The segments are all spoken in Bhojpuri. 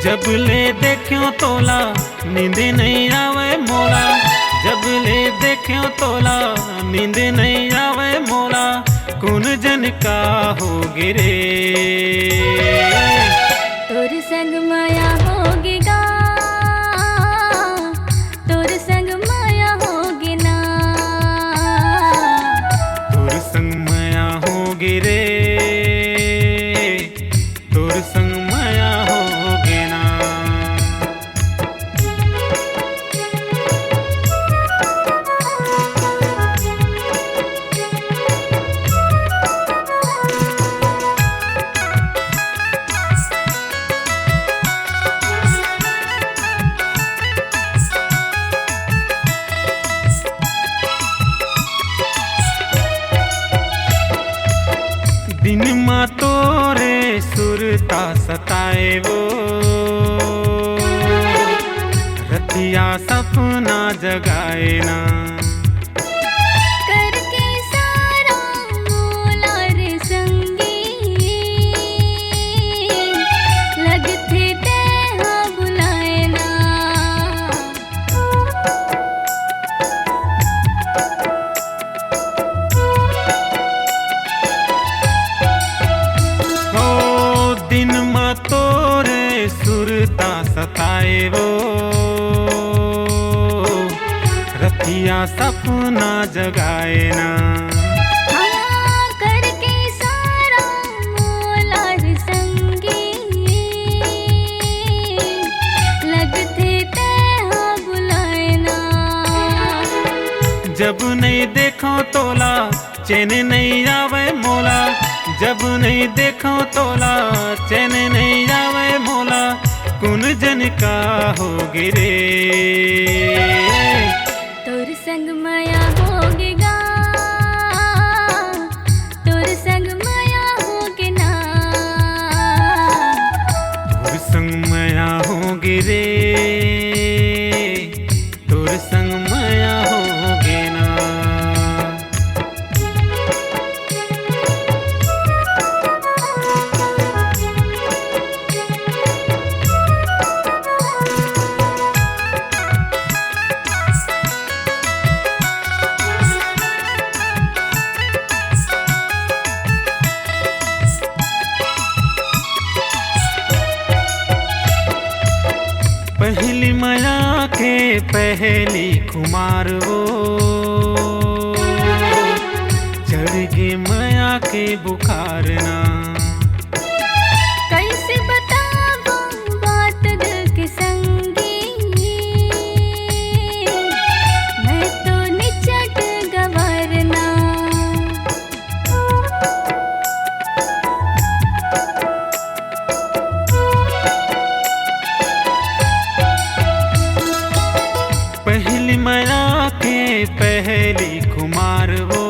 जब ले देखियो तोला नींद नहीं आवे मोला, जब ले देखियो तोला नींद नहीं आवे मोला, कौन जन का हो गिरे तोर संग माया होगी गा, तोर संग माया होगी ना, तोर संग माया होगी रे, तोर संग माया होगी ना। दिन मा तोरे सुरता सताए वो, रतिया सपना जगाए ना, करके सारा मोला रे संगी, लगते ते हाँ बुलाए ना, दिन मा तोरे सुरता सताए वो, रतिया सपना जगाए ना, हाँ करके सारा मोला रे संगी, लगते ते हाँ बुलाए ना, जब नहीं देखो तोला चैन नहीं आवे मोला, जब नहीं देखो तोला चैन नहीं आवे मोला, कौन जन का हो गिरे तोर संग माया होगी गा, तोर संग माया होगी ना, तोर संग माया हो गिरे, तोर संग माया होगे ना। पहली माया के पहली कुमार वो, चढ़ गई माया के बुखार ना, कैसे बताऊं बात दिल के संगी, मैं तो निचट गवरना, पहली माया के पहली कुमार वो,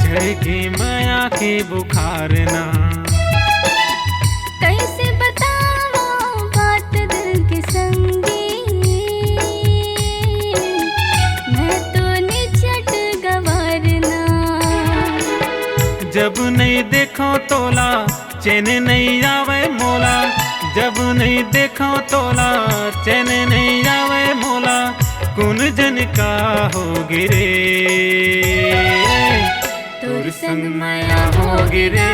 चढ़ गई माया के बुखार ना, कैसे बताऊं बात दिल के संगी, मैं तो निचट गवरना, जब नहीं देखो तोला चैन नहीं आवे मोला, जब नहीं देखो तोला चैन नहीं आवे मोला, कौन जन का हो गिरे तोर संग माया होगी रे।